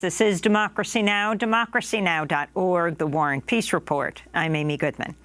This is Democracy Now!, democracynow.org, The War and Peace Report. I'm Amy Goodman.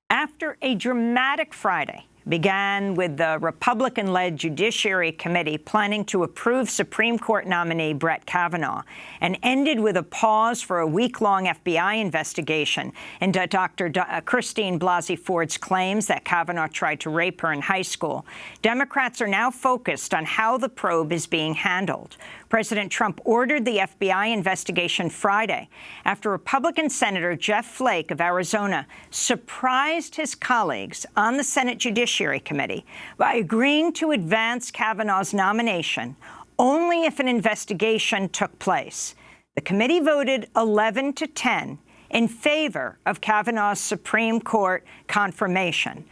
After a dramatic Friday began with the Republican-led Judiciary Committee planning to approve Supreme Court nominee Brett Kavanaugh and ended with a pause for a week-long FBI investigation into Dr. Christine Blasey Ford's claims that Kavanaugh tried to rape her in high school, Democrats are now focused on how the probe is being handled. President Trump ordered the FBI investigation Friday after Republican Senator Jeff Flake of Arizona surprised his colleagues on the Senate Judiciary Committee by agreeing to advance Kavanaugh's nomination only if an investigation took place. The committee voted 11-10 in favor of Kavanaugh's Supreme Court confirmation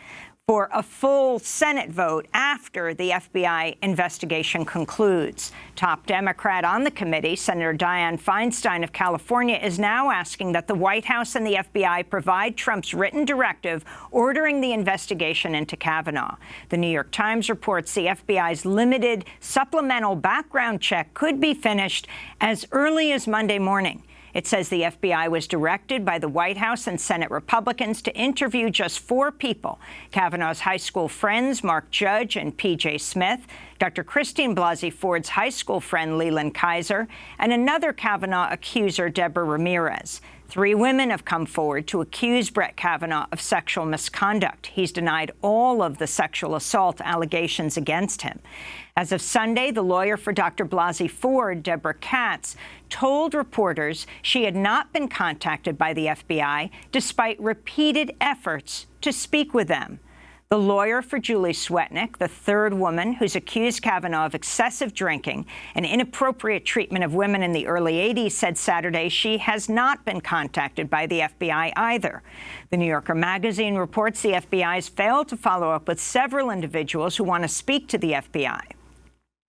for a full Senate vote after the FBI investigation concludes. Top Democrat on the committee, Senator Dianne Feinstein of California, is now asking that the White House and the FBI provide Trump's written directive ordering the investigation into Kavanaugh. The New York Times reports the FBI's limited supplemental background check could be finished as early as Monday morning. It says the FBI was directed by the White House and Senate Republicans to interview just 4 people: Kavanaugh's high school friends, Mark Judge and P.J. Smith, Dr. Christine Blasey Ford's high school friend, Leland Kaiser, and another Kavanaugh accuser, Deborah Ramirez. 3 women have come forward to accuse Brett Kavanaugh of sexual misconduct. He's denied all of the sexual assault allegations against him. As of Sunday, the lawyer for Dr. Blasey Ford, Deborah Katz, told reporters she had not been contacted by the FBI despite repeated efforts to speak with them. The lawyer for Julie Swetnick, the 3rd woman who's accused Kavanaugh of excessive drinking and inappropriate treatment of women in the early 80s, said Saturday she has not been contacted by the FBI either. The New Yorker magazine reports the FBI has failed to follow up with several individuals who want to speak to the FBI.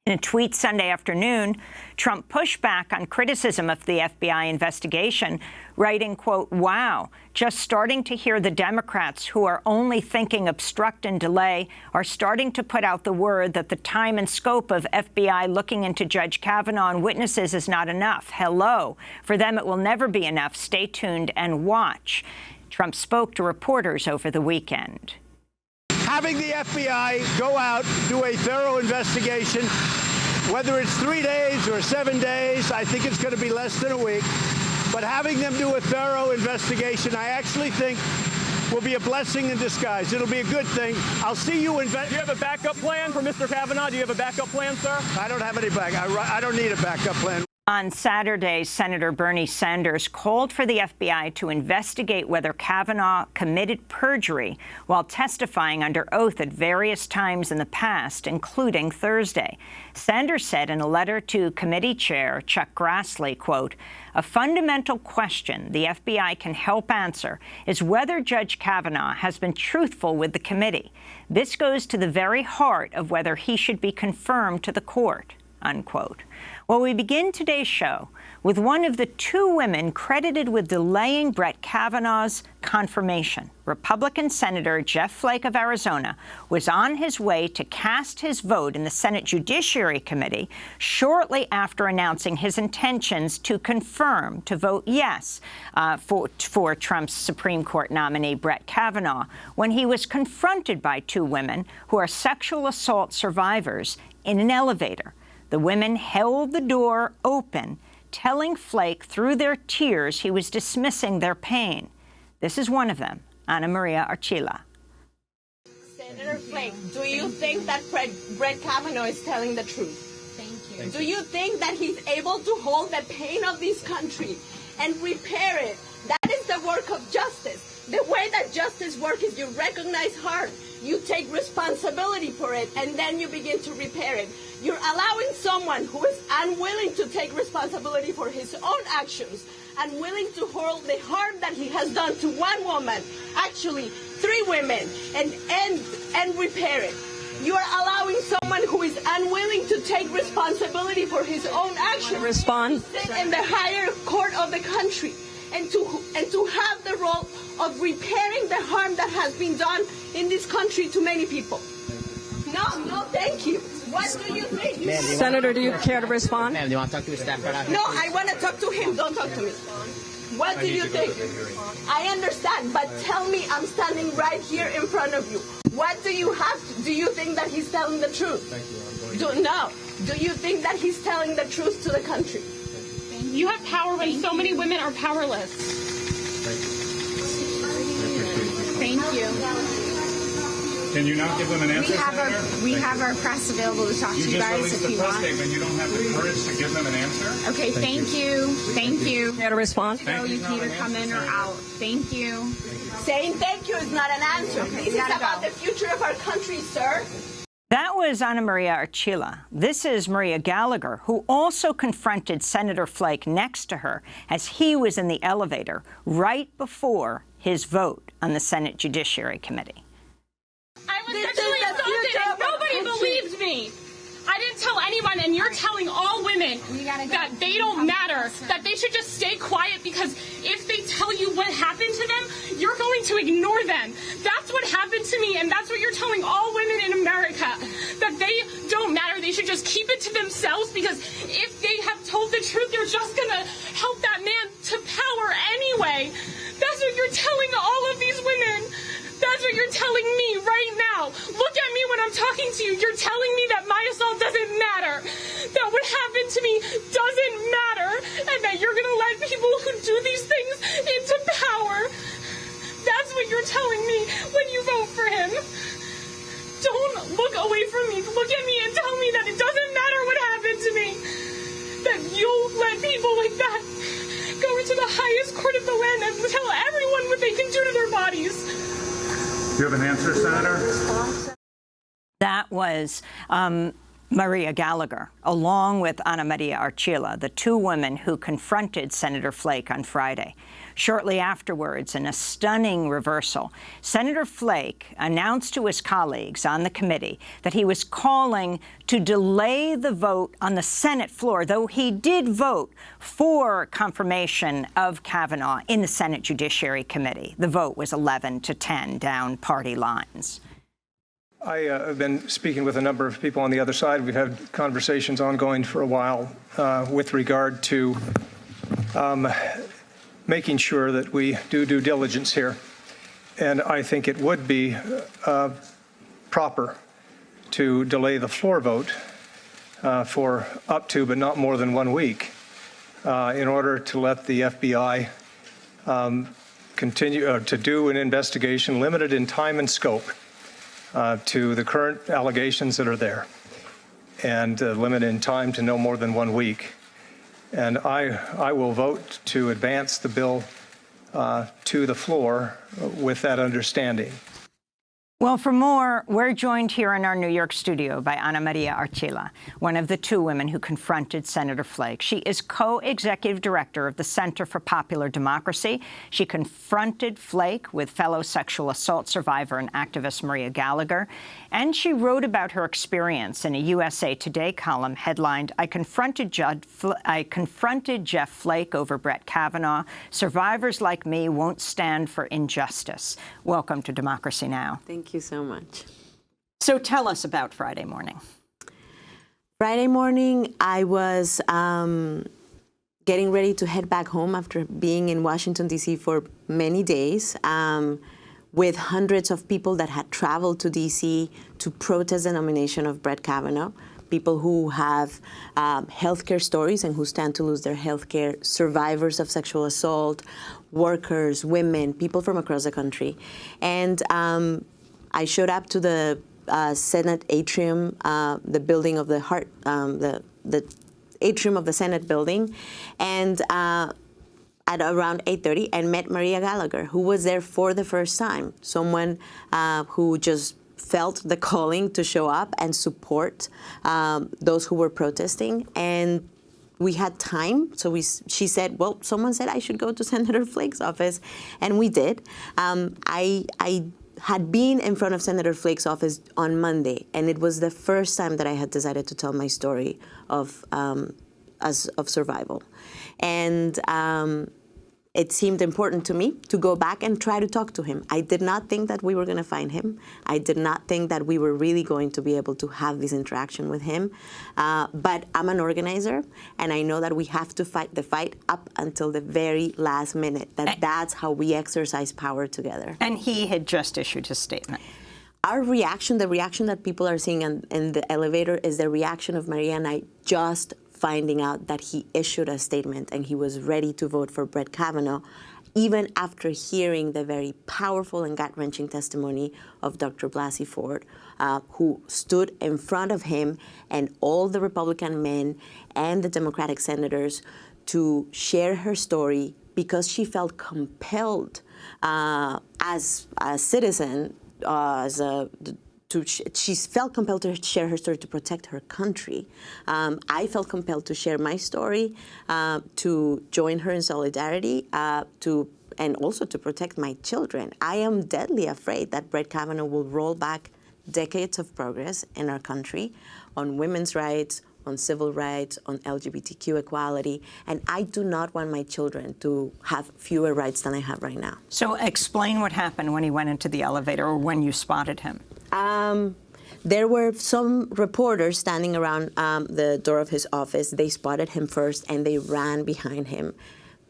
In a tweet Sunday afternoon, Trump pushed back on criticism of the FBI investigation, writing, quote, "Wow, just starting to hear the Democrats who are only thinking obstruct and delay are starting to put out the word that the time and scope of FBI looking into Judge Kavanaugh and witnesses is not enough. Hello. For them, it will never be enough. Stay tuned and watch." Trump spoke to reporters over the weekend. Having the FBI go out, do a thorough investigation, whether it's 3 days or 7 days, I think it's going to be less than a week. But having them do a thorough investigation, I actually think will be a blessing in disguise. It'll be a good thing. I'll see you in... Do you have a backup plan for Mr. Kavanaugh? Do you have a backup plan, sir? I don't have any I don't need a backup plan. On Saturday, Senator Bernie Sanders called for the FBI to investigate whether Kavanaugh committed perjury while testifying under oath at various times in the past, including Thursday. Sanders said in a letter to committee chair Chuck Grassley, quote, "A fundamental question the FBI can help answer is whether Judge Kavanaugh has been truthful with the committee. This goes to the very heart of whether he should be confirmed to the court," unquote. Well, we begin today's show with one of the 2 women credited with delaying Brett Kavanaugh's confirmation. Republican Senator Jeff Flake of Arizona was on his way to cast his vote in the Senate Judiciary Committee shortly after announcing his intentions to vote yes for Trump's Supreme Court nominee Brett Kavanaugh when he was confronted by 2 women who are sexual assault survivors in an elevator. The women held the door open, telling Flake through their tears he was dismissing their pain. This is one of them, Ana Maria Archila. Senator Flake, do you think that Brett Kavanaugh is telling the truth? Thank you. Do you think that he's able to hold the pain of this country and repair it? That is the work of justice. The way that justice works is you recognize harm, you take responsibility for it, and then you begin to repair it. You're allowing someone who is unwilling to take responsibility for his own actions, unwilling to hold the harm that he has done to 1 woman, actually 3 women, and repair it. You are allowing someone who is unwilling to take responsibility for his own actions respond to sit in the higher court of the country and to have the role of repairing the harm that has been done in this country to many people. No, thank you. What do you think? Senator, do you care to respond? Ma'am, do you want to talk to his staff right after? No, I want to talk to him. Don't talk to me. What do you think? I understand, but tell me, I'm standing right here in front of you. What do you have? Do you think that he's telling the truth? Thank you. No. Do you think that he's telling the truth to the country? You have power when so many women are powerless. Thank you. Can you not give them an answer, Senator? We have our press available to talk to you guys if you want. You just released a press statement. You don't have the courage to give them an answer? Okay, thank you. Thank you. Care to respond? No, you can either come in or out. Thank you. Saying thank you is not an answer. This is about the future of our country, sir. That was Ana Maria Archila. This is Maria Gallagher, who also confronted Senator Flake next to her as he was in the elevator right before his vote on the Senate Judiciary Committee. I was sexually assaulted and nobody believed me. I didn't tell anyone, and you're telling all women that they don't matter, that they should just stay quiet because if they tell you what happened to them, you're going to ignore them. That's what happened to me, and that's what you're telling all women in America, that they don't matter. They should just keep it to themselves because if they have told the truth, they're just going to help that man to power anyway. That's what you're telling all of these women. That's what you're telling me right now. Look at me when I'm talking to you. You're telling me that my assault doesn't matter, that what happened to me doesn't matter, and that you're going to let people who do these things into power. That's what you're telling me when you vote for him. Don't look away from me. Look at me and tell me that it doesn't matter what happened to me, that you'll let people like that go into the highest court of the land and tell everyone what they can do to their bodies. Do you have an answer, Senator? That was Maria Gallagher, along with Ana Maria Archila, the two women who confronted Senator Flake on Friday. Shortly afterwards, in a stunning reversal, Senator Flake announced to his colleagues on the committee that he was calling to delay the vote on the Senate floor, though he did vote for confirmation of Kavanaugh in the Senate Judiciary Committee. The vote was 11-10 down party lines. I have been speaking with a number of people on the other side. We've had conversations ongoing for a while with regard to making sure that we do due diligence here. And I think it would be proper to delay the floor vote for up to, but not more than 1 week, in order to let the FBI continue to do an investigation limited in time and scope to the current allegations that are there, and limited in time to no more than 1 week. And I will vote to advance the bill to the floor with that understanding. Well, for more, we're joined here in our New York studio by Ana Maria Archila, one of the two women who confronted Senator Flake. She is co-executive director of the Center for Popular Democracy. She confronted Flake with fellow sexual assault survivor and activist Maria Gallagher, and she wrote about her experience in a USA Today column headlined, I confronted Jeff Flake over Brett Kavanaugh. Survivors like me won't stand for injustice. Welcome to Democracy Now! Thank you so much. So tell us about Friday morning. Friday morning, I was getting ready to head back home after being in Washington, D.C. for many days with hundreds of people that had traveled to D.C. to protest the nomination of Brett Kavanaugh, people who have healthcare stories and who stand to lose their healthcare, survivors of sexual assault, workers, women, people from across the country. And I showed up to the Senate atrium, the building of the heart, the atrium of the Senate building, and at around 8:30, and met Maria Gallagher, who was there for the first time, someone who just felt the calling to show up and support those who were protesting. And we had time, so she said, well, someone said I should go to Senator Flake's office, and we did. I had been in front of Senator Flake's office on Monday, and it was the first time that I had decided to tell my story of survival. And it seemed important to me to go back and try to talk to him. I did not think that we were going to find him. I did not think that we were really going to be able to have this interaction with him. But I'm an organizer, and I know that we have to fight the fight up until the very last minute. That's how we exercise power together. And he had just issued his statement. Our reaction, the reaction that people are seeing in the elevator, is the reaction of Maria and I just finding out that he issued a statement and he was ready to vote for Brett Kavanaugh, even after hearing the very powerful and gut-wrenching testimony of Dr. Blasey Ford, who stood in front of him and all the Republican men and the Democratic senators to share her story because she felt compelled as a citizen, she felt compelled to share her story to protect her country. I felt compelled to share my story, to join her in solidarity, and also to protect my children. I am deadly afraid that Brett Kavanaugh will roll back decades of progress in our country on women's rights, on civil rights, on LGBTQ equality, and I do not want my children to have fewer rights than I have right now. So explain what happened when he went into the elevator or when you spotted him. There were some reporters standing around the door of his office. They spotted him first, and they ran behind him.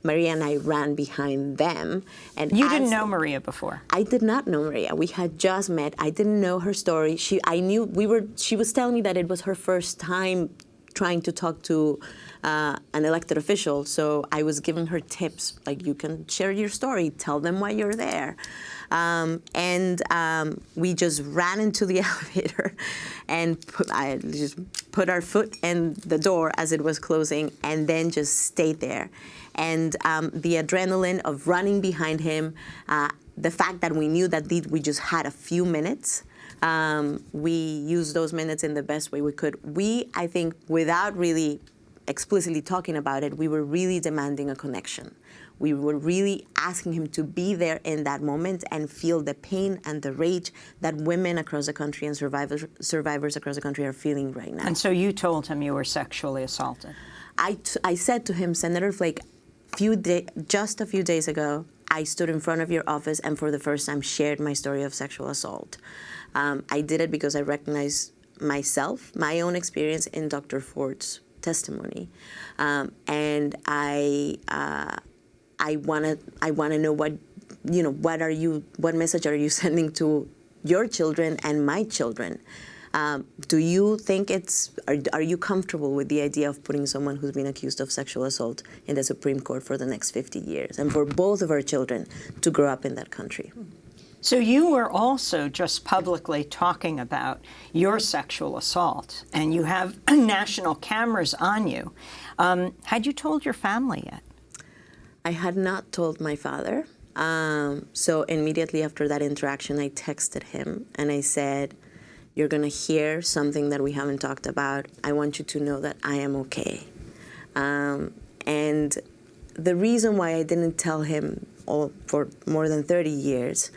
Maria and I ran behind them. And you didn't know Maria before? I did not know Maria. We had just met. I didn't know her story. She was telling me that it was her first time trying to talk to an elected official. So I was giving her tips, like, you can share your story, tell them why you're there. We just ran into the elevator and I just put our foot in the door as it was closing and then just stayed there. And the adrenaline of running behind him, the fact that we knew that we just had a few minutes, we used those minutes in the best way we could. I think, without really explicitly talking about it, we were really demanding a connection. We were really asking him to be there in that moment and feel the pain and the rage that women across the country and survivors across the country are feeling right now. And so you told him you were sexually assaulted. I said to him, Senator Flake, just a few days ago, I stood in front of your office and for the first time shared my story of sexual assault. I did it because I recognized myself, my own experience in Dr. Ford's testimony, and I want to know what message are you sending to your children and my children? Do you think are you comfortable with the idea of putting someone who's been accused of sexual assault in the Supreme Court for the next 50 years and for both of our children to grow up in that country? So you were also just publicly talking about your sexual assault, and you have national cameras on you. Had you told your family yet? I had not told my father. So immediately after that interaction, I texted him and I said, you're going to hear something that we haven't talked about. I want you to know that I am okay. And the reason why I didn't tell him for more than 30 years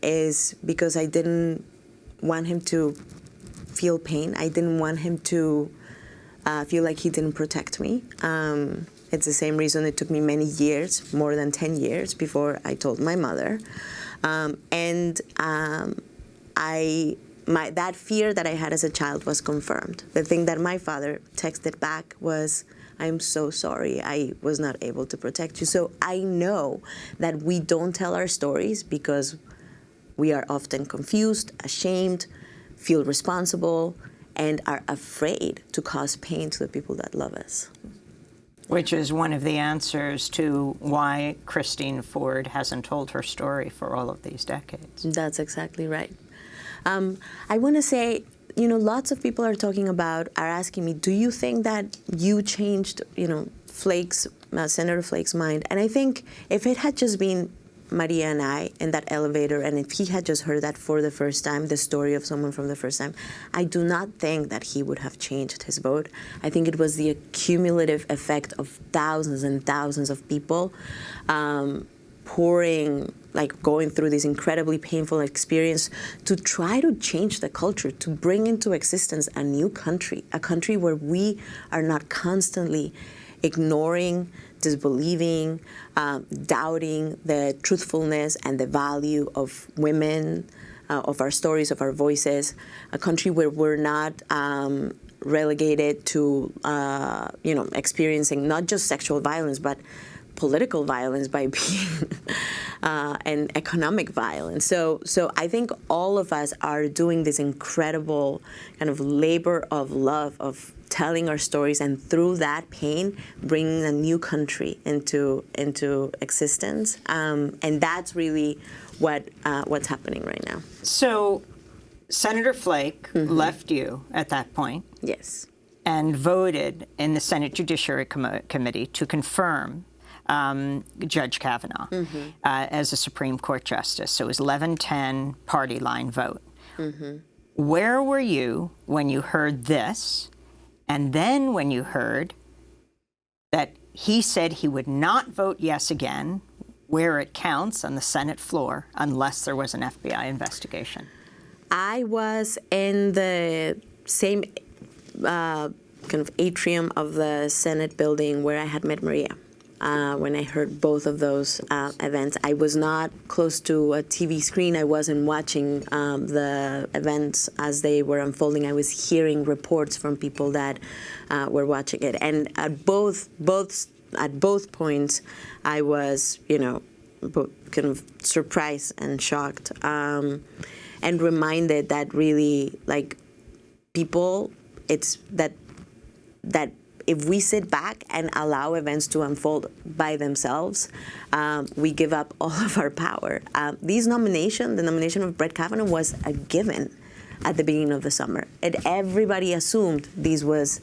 is because I didn't want him to feel pain. I didn't want him to feel like he didn't protect me. It's the same reason it took me many years, more than 10 years, before I told my mother. That fear that I had as a child was confirmed. The thing that my father texted back was, I'm so sorry, I was not able to protect you. So I know that we don't tell our stories because we are often confused, ashamed, feel responsible, and are afraid to cause pain to the people that love us. Which is one of the answers to why Christine Ford hasn't told her story for all of these decades. That's exactly right. I want to say, lots of people are asking me, do you think that you changed, Senator Flake's mind? And I think if it had just been Maria and I in that elevator, and if he had just heard that for the first time, the story of someone from the first time, I do not think that he would have changed his vote. I think it was the cumulative effect of thousands and thousands of people going through this incredibly painful experience to try to change the culture, to bring into existence a new country, a country where we are not constantly ignoring, disbelieving, doubting the truthfulness and the value of women, of our stories, of our voices, a country where we're not relegated to, experiencing not just sexual violence, but political violence by being and economic violence. So I think all of us are doing this incredible kind of labor of love, of telling our stories, and through that pain, bringing a new country into existence. And that's really what's happening right now. So Senator Flake left you at that point. Yes. And voted in the Senate Judiciary Committee to confirm Judge Kavanaugh as a Supreme Court justice. So it was 11-10 party line vote. Where were you when you heard this? And then when you heard that he said he would not vote yes again, where it counts on the Senate floor, unless there was an FBI investigation? I was in the same kind of atrium of the Senate building where I had met Maria. When I heard both of those events, I was not close to a TV screen. I wasn't watching the events as they were unfolding. I was hearing reports from people that were watching it. And at both points, I was, kind of surprised and shocked, and reminded that really, like, people, it's that if we sit back and allow events to unfold by themselves, we give up all of our power. The nomination of Brett Kavanaugh was a given at the beginning of the summer. And everybody assumed this was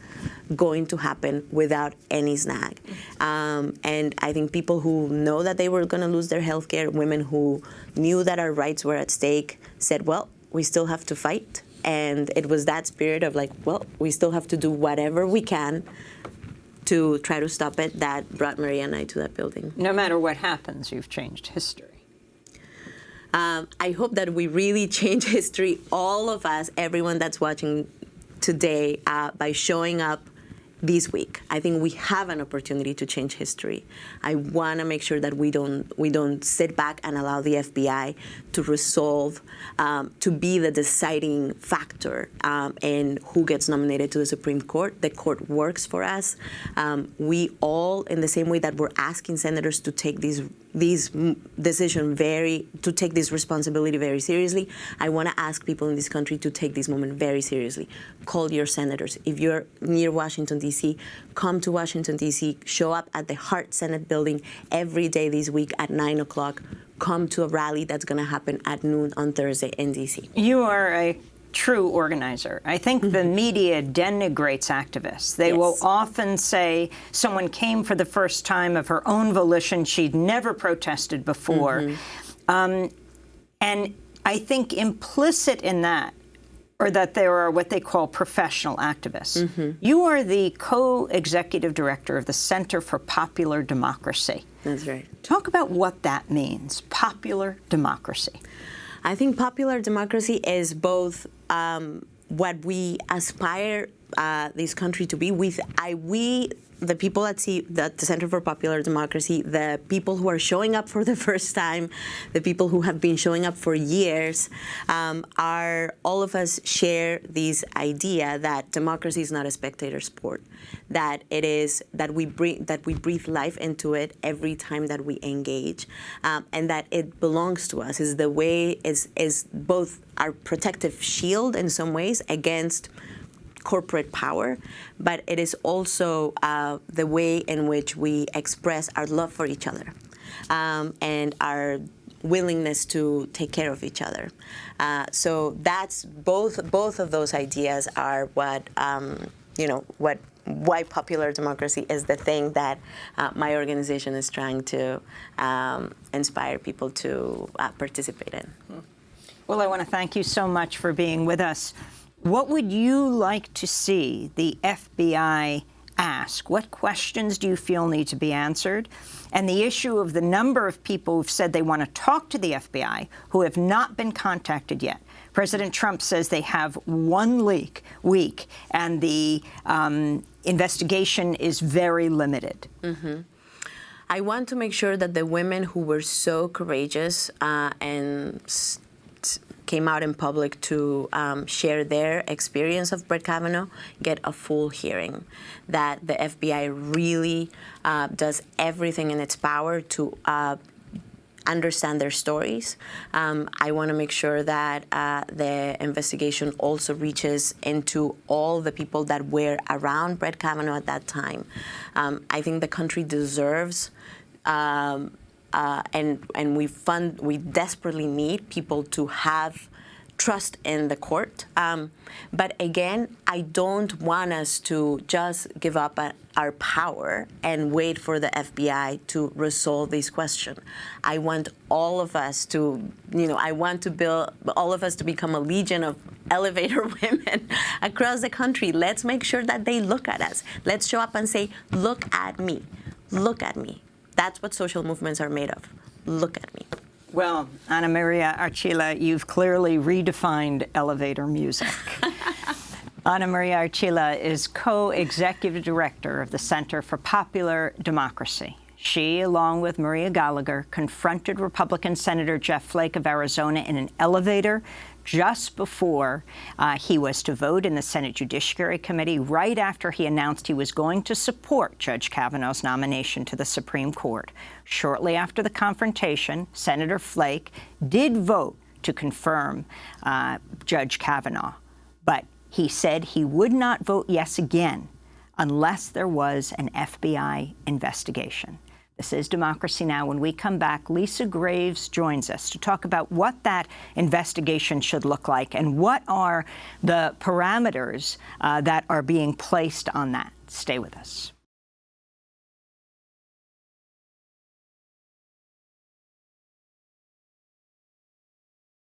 going to happen without any snag. And I think people who know that they were going to lose their health care, women who knew that our rights were at stake, said, well, we still have to fight. And it was that spirit of like, well, we still have to do whatever we can to try to stop it that brought Maria and I to that building. No matter what happens, you've changed history. I hope that we really change history, all of us, everyone that's watching today, by showing up this week. I think we have an opportunity to change history. I want to make sure that we don't sit back and allow the FBI to resolve, to be the deciding factor in who gets nominated to the Supreme Court. The court works for us. We all, in the same way that we're asking senators to take these decision to take this responsibility very seriously, I want to ask people in this country to take this moment very seriously. Call your senators. If you're near Washington, D.C., come to Washington, D.C., show up at the Hart Senate building every day this week at 9 o'clock. Come to a rally that's going to happen at noon on Thursday in D.C. You are a true organizer. I think the media denigrates activists. They will often say someone came for the first time of her own volition. She'd never protested before. And I think implicit in that, or that there are what they call professional activists. You are the co-executive director of the Center for Popular Democracy. That's right. Talk about what that means, popular democracy. I think popular democracy is both what we aspire this country to be. We, the people at the Center for Popular Democracy, the people who are showing up for the first time, the people who have been showing up for years, all of us share this idea that democracy is not a spectator sport, that it is that we breathe life into it every time that we engage, and that it belongs to us. Is both our protective shield in some ways against corporate power, but it is also the way in which we express our love for each other and our willingness to take care of each other. So that's both of those ideas are what why popular democracy is the thing that my organization is trying to inspire people to participate in. Well, I want to thank you so much for being with us. What would you like to see the FBI ask? What questions do you feel need to be answered? And the issue of the number of people who've said they want to talk to the FBI who have not been contacted yet. President Trump says they have 1 week, and the investigation is very limited. Mm-hmm. I want to make sure that the women who were so courageous and came out in public to share their experience of Brett Kavanaugh get a full hearing, that the FBI really does everything in its power to understand their stories. I want to make sure that the investigation also reaches into all the people that were around Brett Kavanaugh at that time. I think the country deserves and we desperately need people to have trust in the court. But again, I don't want us to just give up our power and wait for the FBI to resolve these questions. I want all of us to, I want to build all of us to become a legion of elevator women across the country. Let's make sure that they look at us. Let's show up and say, look at me. Look at me. That's what social movements are made of. Look at me. Well, Ana Maria Archila, you've clearly redefined elevator music. Ana Maria Archila is co-executive director of the Center for Popular Democracy. She, along with Maria Gallagher, confronted Republican Senator Jeff Flake of Arizona in an elevator just before he was to vote in the Senate Judiciary Committee, right after he announced he was going to support Judge Kavanaugh's nomination to the Supreme Court. Shortly after the confrontation, Senator Flake did vote to confirm Judge Kavanaugh, but he said he would not vote yes again unless there was an FBI investigation. This is Democracy Now! When we come back, Lisa Graves joins us to talk about what that investigation should look like and what are the parameters that are being placed on that. Stay with us.